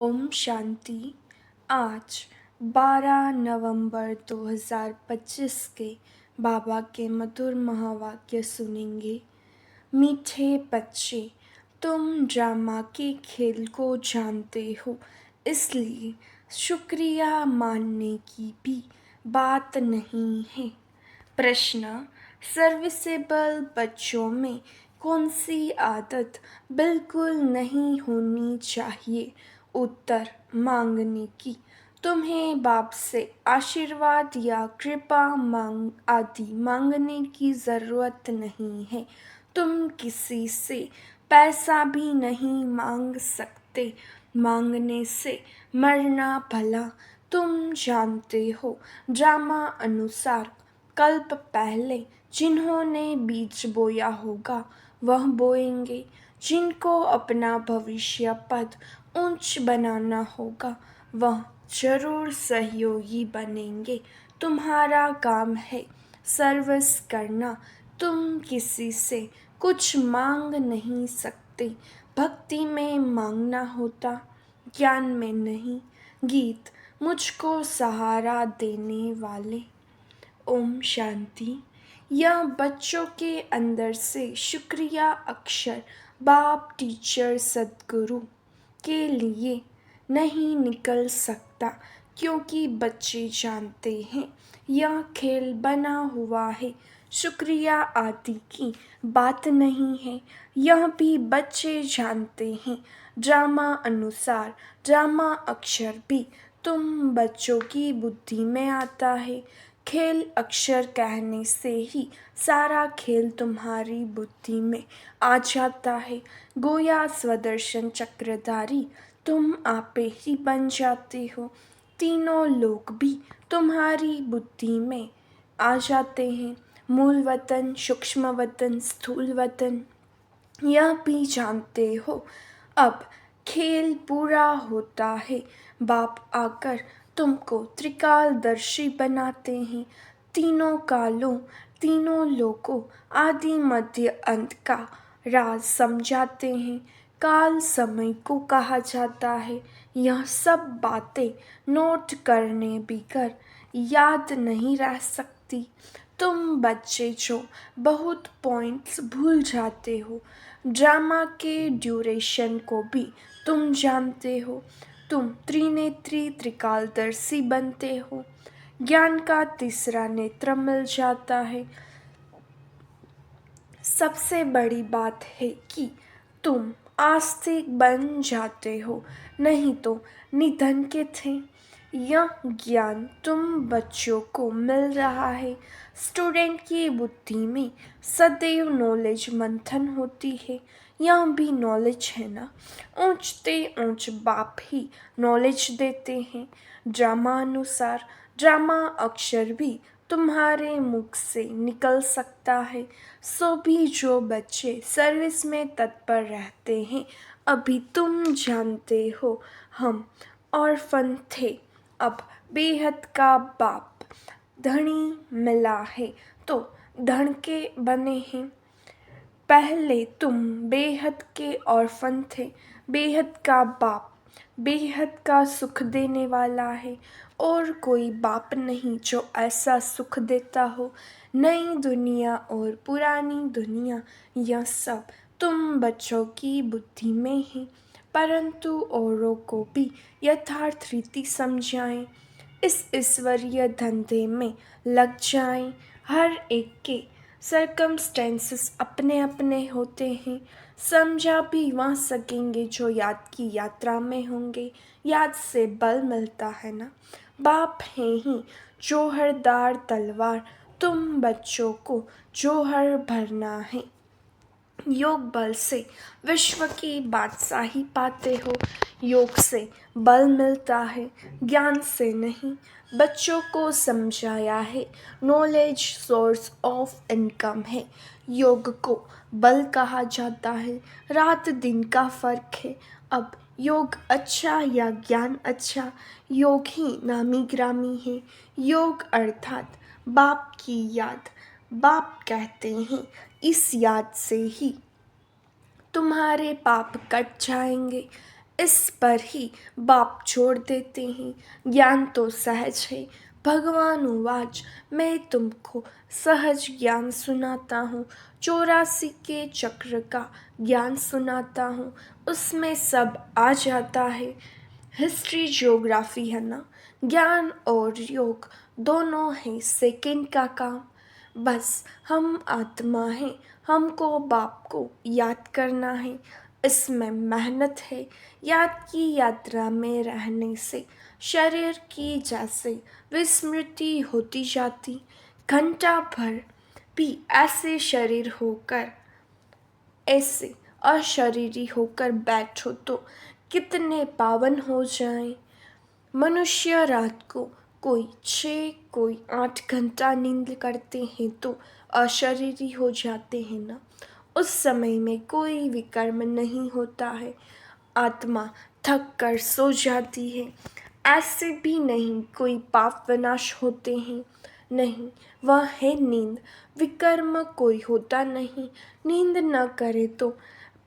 ओम शांति। आज 12 नवंबर 2025 के बाबा के मधुर महावाक्य सुनेंगे। मीठे बच्चे, तुम ड्रामा के खेल को जानते हो, इसलिए शुक्रिया मानने की भी बात नहीं है। प्रश्न, सर्विसेबल बच्चों में कौन सी आदत बिल्कुल नहीं होनी चाहिए? उत्तर, मांगने की। तुम्हें बाप से आशीर्वाद या कृपा आदि मांगने की ज़रूरत नहीं है। तुम किसी से पैसा भी नहीं मांग सकते। मांगने से मरना भला। तुम जानते हो, ड्रामा अनुसार कल्प पहले जिन्होंने बीज बोया होगा वह बोएंगे। जिनको अपना भविष्य पद ऊंच बनाना होगा वह जरूर सहयोगी बनेंगे। तुम्हारा काम है सर्विस करना। तुम किसी से कुछ मांग नहीं सकते। भक्ति में मांगना होता, ज्ञान में नहीं। गीत, मुझको सहारा देने वाले। ओम शांति। यह बच्चों के अंदर से शुक्रिया अक्षर बाप टीचर सद्गुरु के लिए नहीं निकल सकता, क्योंकि बच्चे जानते हैं यह खेल बना हुआ है। शुक्रिया आदि की बात नहीं है। यह भी बच्चे जानते हैं। ड्रामा अनुसार ड्रामा अक्षर भी तुम बच्चों की बुद्धि में आता है। खेल अक्षर कहने से ही सारा खेल तुम्हारी बुद्धि में आ जाता है। गोया स्वदर्शन चक्रधारी तुम आपे ही बन जाते हो। तीनों लोग भी तुम्हारी बुद्धि में आ जाते हैं। मूल वतन, सूक्ष्म वतन, स्थूल वतन, यह भी जानते हो। अब खेल पूरा होता है। बाप आकर तुमको त्रिकालदर्शी बनाते हैं। तीनों कालों, तीनों लोकों, आदि मध्य अंत का राज समझाते हैं। काल समय को कहा जाता है। यह सब बातें नोट करने बिगर याद नहीं रह सकती। तुम बच्चे जो बहुत पॉइंट्स भूल जाते हो। ड्रामा के ड्यूरेशन को भी तुम जानते हो। तुम त्रिनेत्री त्रिकालदर्शी बनते हो। ज्ञान का तीसरा नेत्र मिल जाता है। सबसे बड़ी बात है कि तुम आस्तिक बन जाते हो, नहीं तो निधन के थे। यह ज्ञान तुम बच्चों को मिल रहा है। स्टूडेंट की बुद्धि में सदैव नॉलेज मंथन होती है। यह भी नॉलेज है ना। ऊंचते ऊंच बाप ही नॉलेज देते हैं। ड्रामा अनुसार ड्रामा अक्षर भी तुम्हारे मुख से निकल सकता है। सो भी जो बच्चे सर्विस में तत्पर रहते हैं, अभी तुम जानते हो हम ऑर्फन थे, अब बेहद का बाप धनी मिला है तो धन के बने हैं। पहले तुम बेहद के ऑर्फन थे। बेहद का बाप बेहद का सुख देने वाला है, और कोई बाप नहीं जो ऐसा सुख देता हो। नई दुनिया और पुरानी दुनिया, यह सब तुम बच्चों की बुद्धि में है, परंतु औरों को भी यथार्थ रीति समझाएं। इस ईश्वरीय धंधे में लग जाएं। हर एक के सर्कमस्टेंसेस अपने अपने होते हैं। समझा भी वह सकेंगे जो याद की यात्रा में होंगे। याद से बल मिलता है ना। बाप हैं ही जौहरदार तलवार, तुम बच्चों को जौहर भरना है। योग बल से विश्व की बादशाही पाते हो। योग से बल मिलता है, ज्ञान से नहीं। बच्चों को समझाया है नॉलेज सोर्स ऑफ इनकम है। योग को बल कहा जाता है। रात दिन का फर्क है। अब योग अच्छा या ज्ञान अच्छा, योग ही नामी ग्रामी है। योग अर्थात बाप की याद। बाप कहते हैं इस याद से ही तुम्हारे पाप कट जाएंगे। इस पर ही बाप छोड़ देते हैं। ज्ञान तो सहज है, भगवान उवाच, मैं तुमको सहज ज्ञान सुनाता हूँ। 84 के चक्र का ज्ञान सुनाता हूँ, उसमें सब आ जाता है। हिस्ट्री ज्योग्राफी है ना, ज्ञान और योग दोनों है सेकंड का काम। बस हम आत्मा हैं, हमको बाप को याद करना है। इसमें मेहनत है, याद की यात्रा में रहने से शरीर की जैसे विस्मृति होती जाती। घंटा भर भी ऐसे अशरीरी होकर बैठो तो कितने पावन हो जाएं। मनुष्य रात को कोई 6 कोई 8 घंटा नींद करते हैं तो अशरीरी हो जाते हैं ना। उस समय में कोई विकर्म नहीं होता है, आत्मा थक कर सो जाती है। ऐसे भी नहीं कोई पाप विनाश होते हैं, नहीं, वह है नींद। विकर्म कोई होता नहीं, नींद न करे तो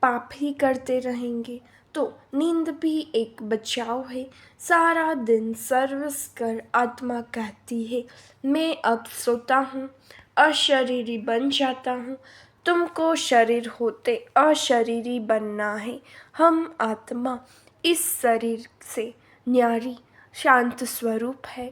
पाप ही करते रहेंगे। तो नींद भी एक बचाव है। सारा दिन सर्विस कर आत्मा कहती है, मैं अब सोता हूँ, अशरीरी बन जाता हूँ। तुमको शरीर होते अशरीरी बनना है। हम आत्मा इस शरीर से न्यारी शांत स्वरूप है।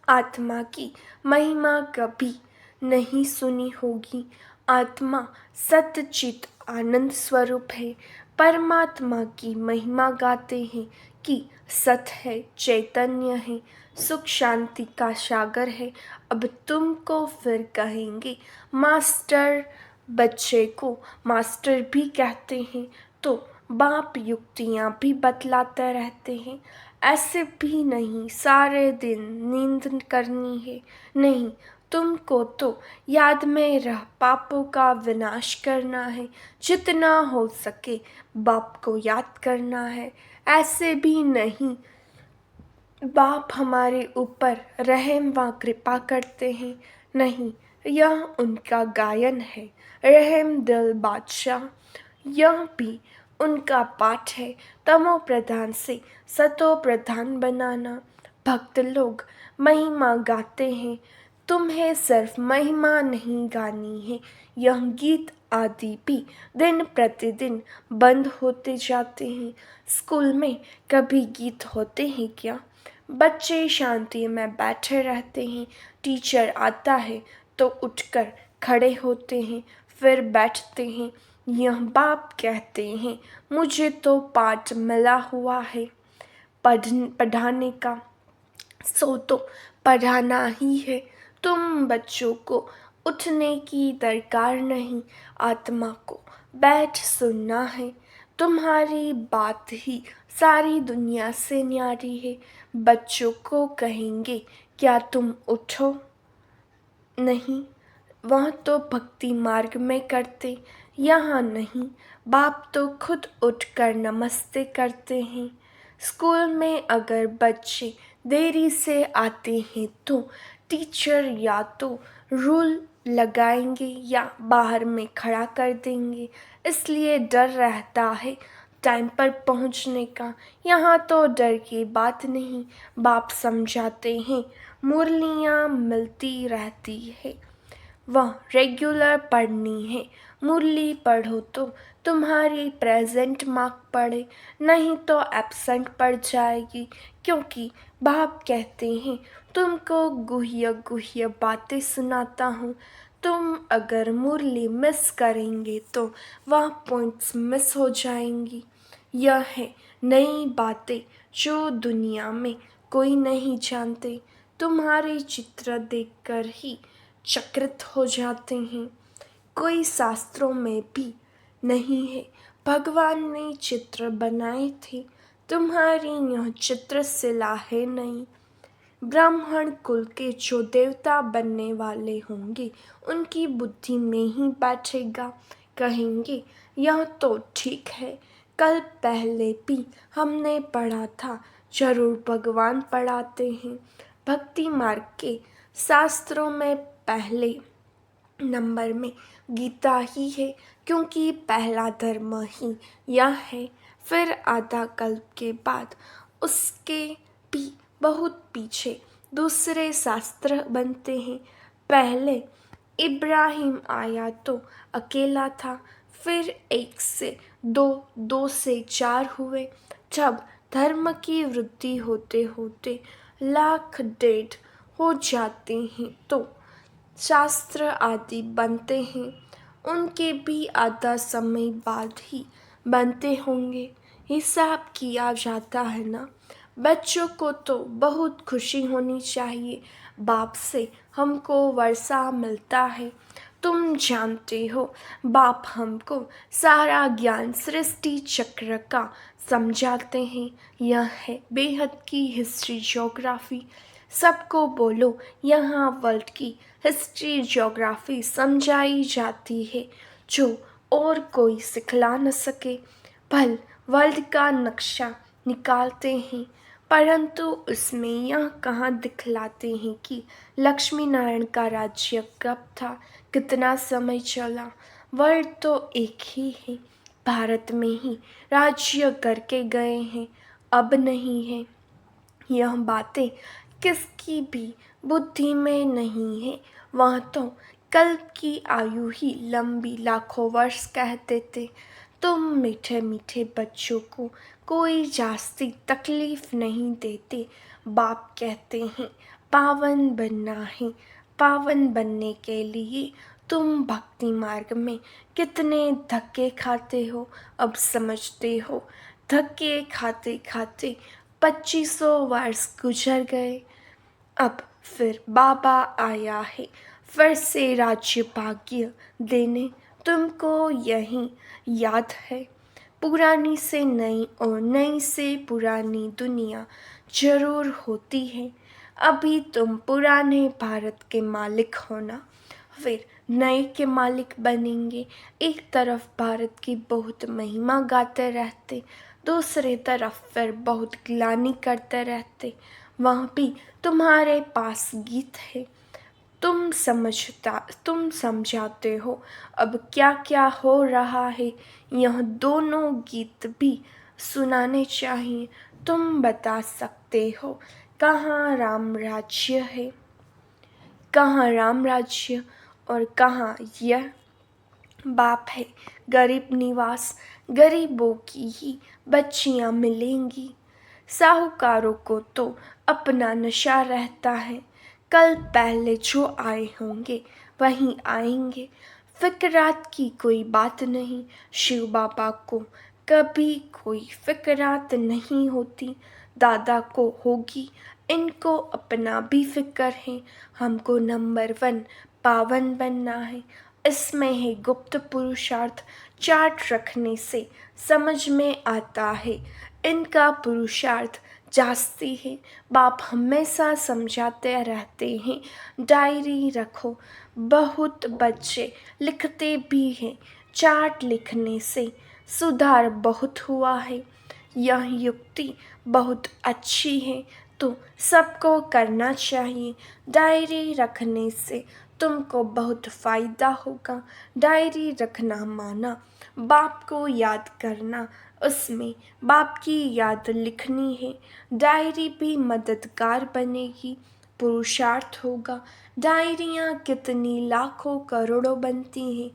आत्मा की महिमा कभी नहीं सुनी होगी। आत्मा सतचित आनंद स्वरूप है। परमात्मा की महिमा गाते हैं कि सत है, चैतन्य है, सुख शांति का सागर है। अब तुमको फिर कहेंगे मास्टर, बच्चे को मास्टर भी कहते हैं तो बाप युक्तियाँ भी बतलाते रहते हैं। ऐसे भी नहीं सारे दिन नींद करनी है, नहीं, तुमको तो याद में रह पापों का विनाश करना है। जितना हो सके बाप को याद करना है। ऐसे भी नहीं बाप हमारे ऊपर रहम व कृपा करते हैं, नहीं, यह उनका गायन है। रहम दिल बादशाह, यह भी उनका पाठ है। तमो प्रधान से सतो प्रधान बनाना। भक्त लोग महिमा गाते हैं, तुम्हें सिर्फ महिमा नहीं गानी है। यह गीत आदि भी दिन प्रतिदिन बंद होते जाते हैं। स्कूल में कभी गीत होते हैं क्या? बच्चे शांति में बैठे रहते हैं। टीचर आता है तो उठकर खड़े होते हैं, फिर बैठते हैं। यह बाप कहते हैं, मुझे तो पाठ मिला हुआ है पढ़ाने का, सो तो पढ़ाना ही है। तुम बच्चों को उठने की दरकार नहीं, आत्मा को बैठ सुनना है। तुम्हारी बात ही सारी दुनिया से न्यारी है। बच्चों को कहेंगे क्या तुम उठो? नहीं, वह तो भक्ति मार्ग में करते, यहाँ नहीं। बाप तो खुद उठकर नमस्ते करते हैं। स्कूल में अगर बच्चे देरी से आते हैं तो टीचर या तो रूल लगाएंगे या बाहर में खड़ा कर देंगे, इसलिए डर रहता है टाइम पर पहुंचने का। यहाँ तो डर की बात नहीं, बाप समझाते हैं, मुरलियाँ मिलती रहती है, वह रेगुलर पढ़नी है। मुरली पढ़ो तो तुम्हारी प्रेजेंट मार्क पड़े, नहीं तो एब्सेंट पड़ जाएगी। क्योंकि बाप कहते हैं, तुमको गुह्य गुह्य बातें सुनाता हूँ। तुम अगर मुरली मिस करेंगे तो वह पॉइंट्स मिस हो जाएंगी। यह है नई बातें जो दुनिया में कोई नहीं जानते। तुम्हारे चित्र देखकर ही चकित हो जाते हैं। कोई शास्त्रों में भी नहीं है, भगवान ने चित्र बनाए थे, तुम्हारी यह चित्र शिला है नहीं। ब्राह्मण कुल के जो देवता बनने वाले होंगे, उनकी बुद्धि में ही बैठेगा। कहेंगे यह तो ठीक है, कल पहले भी हमने पढ़ा था, जरूर भगवान पढ़ाते हैं। भक्ति मार्ग के शास्त्रों में पहले नंबर में गीता ही है, क्योंकि पहला धर्म ही यह है। फिर आधा कल्प के बाद उसके भी बहुत पीछे दूसरे शास्त्र बनते हैं। पहले इब्राहिम आया तो अकेला था, फिर एक से दो, दो से चार हुए। जब धर्म की वृद्धि होते होते लाख डेढ़ हो जाते हैं तो शास्त्र आदि बनते हैं। उनके भी आधा समय बाद ही बनते होंगे। हिसाब किया जाता है ना। बच्चों को तो बहुत खुशी होनी चाहिए, बाप से हमको वर्षा मिलता है। तुम जानते हो, बाप हमको सारा ज्ञान सृष्टि चक्र का समझाते हैं। यह है बेहद की हिस्ट्री ज्योग्राफी। सबको बोलो, यहाँ वर्ल्ड की हिस्ट्री ज्योग्राफी समझाई जाती है जो और कोई सिखला न सके। भल वर्ल्ड का नक्शा निकालते हैं, परंतु उसमें यह कहाँ दिखलाते हैं कि लक्ष्मी नारायण का राज्य कब था, कितना समय चला। वर्ल्ड तो एक ही है, भारत में ही राज्य करके गए हैं, अब नहीं है। यह बातें किसकी भी बुद्धि में नहीं है। वह तो कल्प की आयु ही लंबी लाखों वर्ष कहते थे। तुम मीठे मीठे बच्चों को कोई जास्ती तकलीफ नहीं देते। बाप कहते हैं पावन बनना है। पावन बनने के लिए तुम भक्ति मार्ग में कितने धक्के खाते हो, अब समझते हो। धक्के खाते खाते 2500 वर्ष गुजर गए। अब फिर बाबा आया है फिर से राज्य भाग्य देने। तुमको यही याद है, पुरानी से नई और नई से पुरानी दुनिया जरूर होती है। अभी तुम पुराने भारत के मालिक हो ना, फिर नए के मालिक बनेंगे। एक तरफ भारत की बहुत महिमा गाते रहते, दूसरे तरफ फिर बहुत ग्लानि करते रहते। वहाँ भी तुम्हारे पास गीत है, तुम समझाते हो अब क्या क्या हो रहा है। यह दोनों गीत भी सुनाने चाहिए। तुम बता सकते हो कहाँ राम राज्य है, कहाँ राम राज्य और कहाँ यह बाप है। गरीब निवास, गरीबों की ही बच्चियां मिलेंगी। साहूकारों को तो अपना नशा रहता है, कल पहले जो आए होंगे वहीं आएंगे। फिक्रात की कोई बात नहीं, शिव बाबा को कभी कोई फिक्रात नहीं होती। दादा को होगी, इनको अपना भी फिक्र है। हमको नंबर 1 पावन बनना है। इसमें है गुप्त पुरुषार्थ, चार्ट रखने से समझ में आता है। इनका पुरुषार्थ जास्ती है। बाप हमेशा समझाते रहते हैं डायरी रखो। बहुत बच्चे लिखते भी हैं, चार्ट लिखने से सुधार बहुत हुआ है। यह युक्ति बहुत अच्छी है तो सबको करना चाहिए। डायरी रखने से तुमको बहुत फ़ायदा होगा। डायरी रखना माना बाप को याद करना, उसमें बाप की याद लिखनी है। डायरी भी मददगार बनेगी, पुरुषार्थ होगा। डायरियाँ कितनी लाखों करोड़ों बनती हैं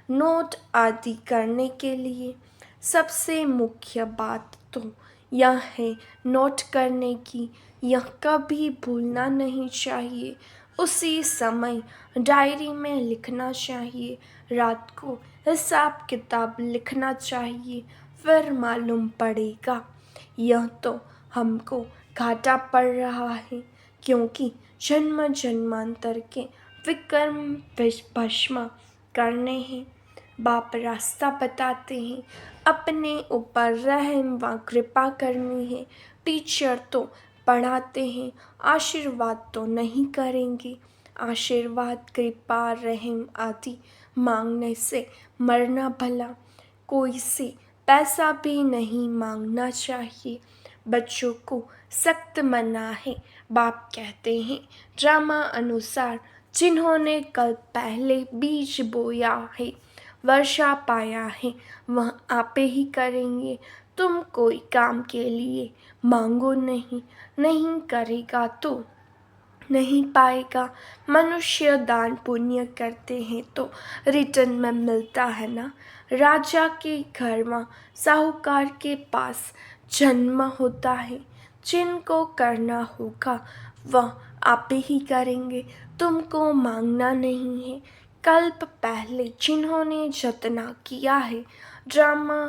नोट आदि करने के लिए। सबसे मुख्य बात तो यह है नोट करने की, यह कभी भूलना नहीं चाहिए। उसी समय डायरी में लिखना चाहिए। रात को हिसाब किताब लिखना चाहिए, फिर मालूम पड़ेगा। यह तो हमको घाटा पड़ रहा है, क्योंकि जन्म जन्मांतर के विक्रम भस्म करने हैं। बाप रास्ता बताते हैं, अपने ऊपर रहम व कृपा करनी है। टीचर तो पढ़ाते हैं, आशीर्वाद तो नहीं करेंगे। आशीर्वाद कृपा रहम आदि मांगने से मरना भला। कोई से पैसा भी नहीं मांगना चाहिए। बच्चों को सख्त मना है। बाप कहते हैं ड्रामा अनुसार जिन्होंने कल पहले बीज बोया है, वर्षा पाया है, वह आपे ही करेंगे। तुम कोई काम के लिए मांगो नहीं, नहीं करेगा तो नहीं पाएगा। मनुष्य दान पुण्य करते हैं तो रिटर्न में मिलता है ना। राजा के घर में साहूकार के पास जन्म होता है। जिनको करना होगा वह आप ही करेंगे, तुमको मांगना नहीं है। कल्प पहले जिन्होंने जतना किया है, ड्रामा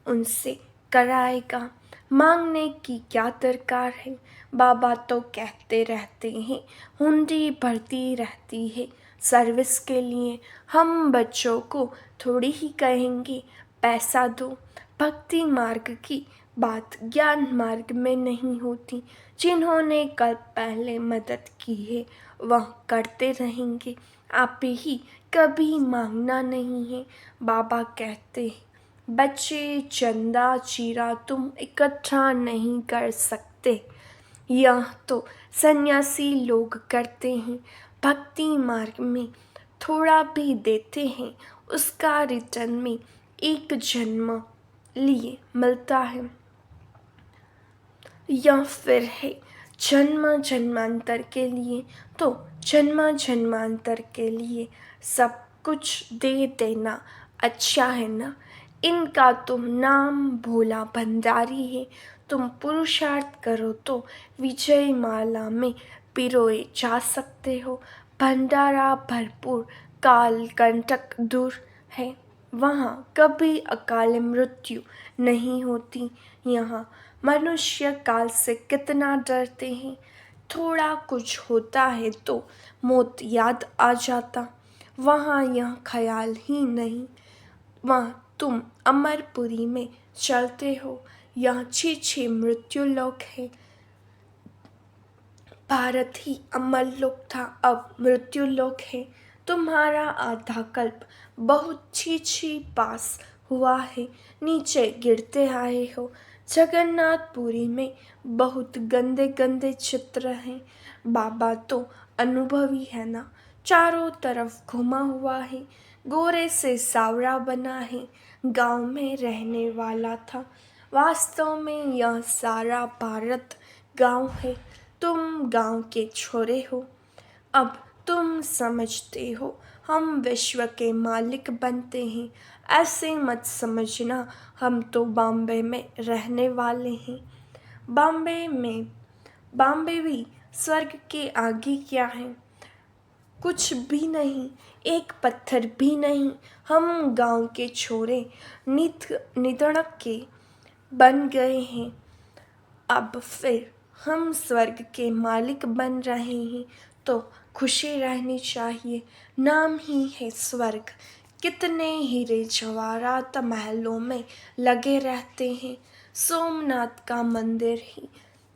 उनसे कराएगा। मांगने की क्या दरकार है, बाबा तो कहते रहते हैं, हुंडी भरती रहती है सर्विस के लिए। हम बच्चों को थोड़ी ही कहेंगे पैसा दो। भक्ति मार्ग की बात ज्ञान मार्ग में नहीं होती। जिन्होंने कल पहले मदद की है वह करते रहेंगे, आप ही कभी मांगना नहीं है। बाबा कहते हैं बच्चे चंदा चीरा तुम इकट्ठा नहीं कर सकते, यह तो सन्यासी लोग करते हैं। भक्ति मार्ग में थोड़ा भी देते हैं, उसका रिटर्न में एक जन्म लिए मिलता है। या फिर है जन्म जन्मांतर के लिए, तो जन्म जन्मांतर के लिए सब कुछ दे देना अच्छा है ना। इनका तुम नाम भोला भंडारी है। तुम पुरुषार्थ करो तो विजय माला में पिरोए जा सकते हो। भंडारा भरपूर काल कंटक दूर है, वहाँ कभी अकाल मृत्यु नहीं होती। यहाँ मनुष्य काल से कितना डरते हैं, थोड़ा कुछ होता है तो मौत याद आ जाता। वहाँ यह ख्याल ही नहीं। वहाँ तुम अमरपुरी में चलते हो, यह 6 मृत्यु लोक है। भारत ही अमर लोक था, अब मृत्यु लोक है। तुम्हारा आधा कल्प बहुत छी पास हुआ है, नीचे गिरते आए हो। जगन्नाथपुरी में बहुत गंदे गंदे चित्र हैं। बाबा तो अनुभवी है ना, चारों तरफ घुमा हुआ है। गोरे से सावरा बना है, गांव में रहने वाला था। वास्तव में यह सारा भारत गांव है। तुम गांव के छोरे हो, अब तुम समझते हो हम विश्व के मालिक बनते हैं। ऐसे मत समझना, हम तो बॉम्बे में रहने वाले हैं। बॉम्बे भी स्वर्ग के आगे क्या है, कुछ भी नहीं, एक पत्थर भी नहीं। हम गांव के छोरे निधड़क के बन गए हैं, अब फिर हम स्वर्ग के मालिक बन रहे हैं तो खुशी रहनी चाहिए। नाम ही है स्वर्ग, कितने हीरे जवाहरात महलों में लगे रहते हैं। सोमनाथ का मंदिर ही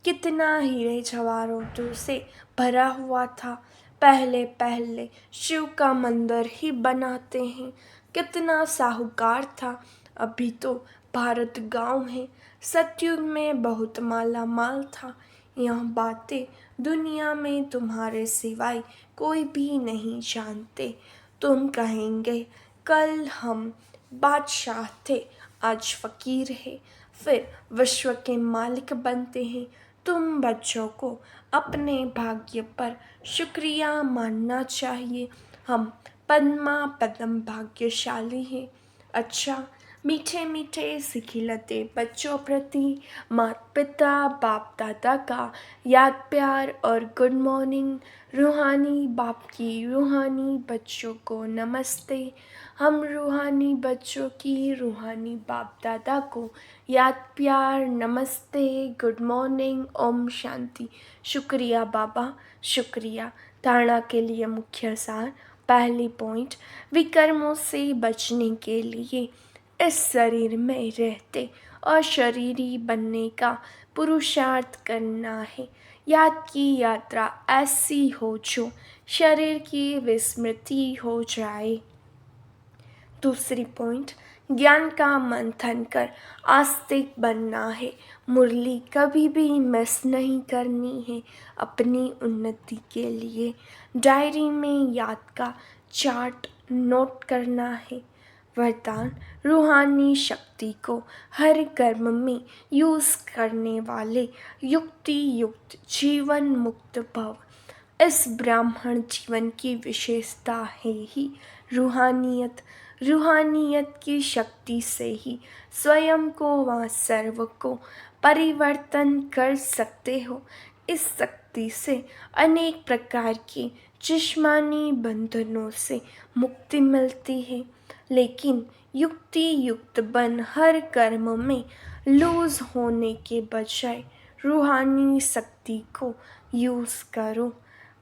कितना हीरे जवाहरातों से भरा हुआ था। पहले पहले शिव का मंदिर ही बनाते हैं, कितना साहूकार था। अभी तो भारत गांव है, सतयुग में बहुत माला माल था। यह बातें दुनिया में तुम्हारे सिवाय कोई भी नहीं जानते। तुम कहेंगे कल हम बादशाह थे, आज फकीर है, फिर विश्व के मालिक बनते हैं। तुम बच्चों को अपने भाग्य पर शुक्रिया मानना चाहिए। हम पद्मा पद्म भाग्यशाली हैं। अच्छा, मीठे मीठे सिखिलते बच्चों प्रति माता पिता बाप दादा का याद प्यार और गुड मॉर्निंग। रूहानी बाप की रूहानी बच्चों को नमस्ते। हम रूहानी बच्चों की रूहानी बाप दादा को याद प्यार नमस्ते, गुड मॉर्निंग, ओम शांति। शुक्रिया बाबा, शुक्रिया। धारणा के लिए मुख्य सार। पहली पॉइंट, विकर्मों से बचने के लिए इस शरीर में रहते और शरीरी बनने का पुरुषार्थ करना है। याद की यात्रा ऐसी हो जो शरीर की विस्मृति हो जाए। दूसरी पॉइंट, ज्ञान का मंथन कर आस्तिक बनना है। मुरली कभी भी मिस नहीं करनी है अपनी उन्नति के लिए। डायरी में याद का चार्ट नोट करना है, वरदान रूहानी शक्ति को हर कर्म में यूज़ करने वाले युक्ति युक्त जीवन मुक्त भव। इस ब्राह्मण जीवन की विशेषता है ही रूहानियत। रूहानियत की शक्ति से ही स्वयं को व सर्व को परिवर्तन कर सकते हो। इस शक्ति से अनेक प्रकार के जिस्मानी बंधनों से मुक्ति मिलती है, लेकिन युक्ति युक्त बन हर कर्म में लूज होने के बजाय रूहानी शक्ति को यूज़ करो।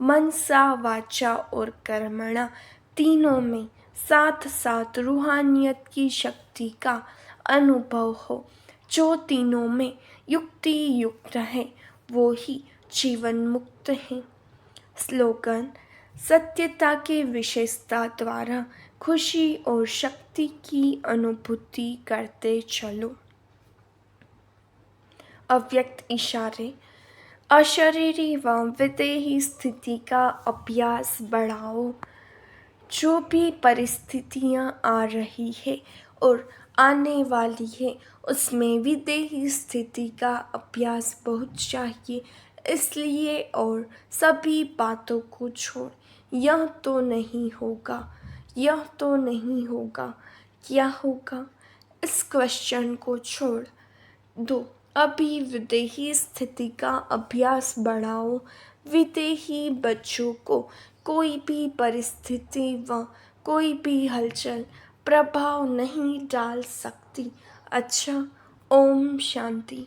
मनसा वाचा और कर्मणा तीनों में साथ साथ रूहानियत की शक्ति का अनुभव हो। जो तीनों में युक्ति युक्त है वो ही जीवन मुक्त है। स्लोगन: सत्यता के विशेषता द्वारा खुशी और शक्ति की अनुभूति करते चलो। अव्यक्त इशारे: अशरीरी व विदेही स्थिति का अभ्यास बढ़ाओ। जो भी परिस्थितियाँ आ रही है और आने वाली है उसमें विदेही स्थिति का अभ्यास बहुत चाहिए। इसलिए और सभी बातों को छोड़, यह तो नहीं होगा, यह तो नहीं होगा, क्या होगा, इस क्वेश्चन को छोड़ दो। अभी विदेही स्थिति का अभ्यास बढ़ाओ। विदेही बच्चों को कोई भी परिस्थिति व कोई भी हलचल प्रभाव नहीं डाल सकती। अच्छा, ओम शांति।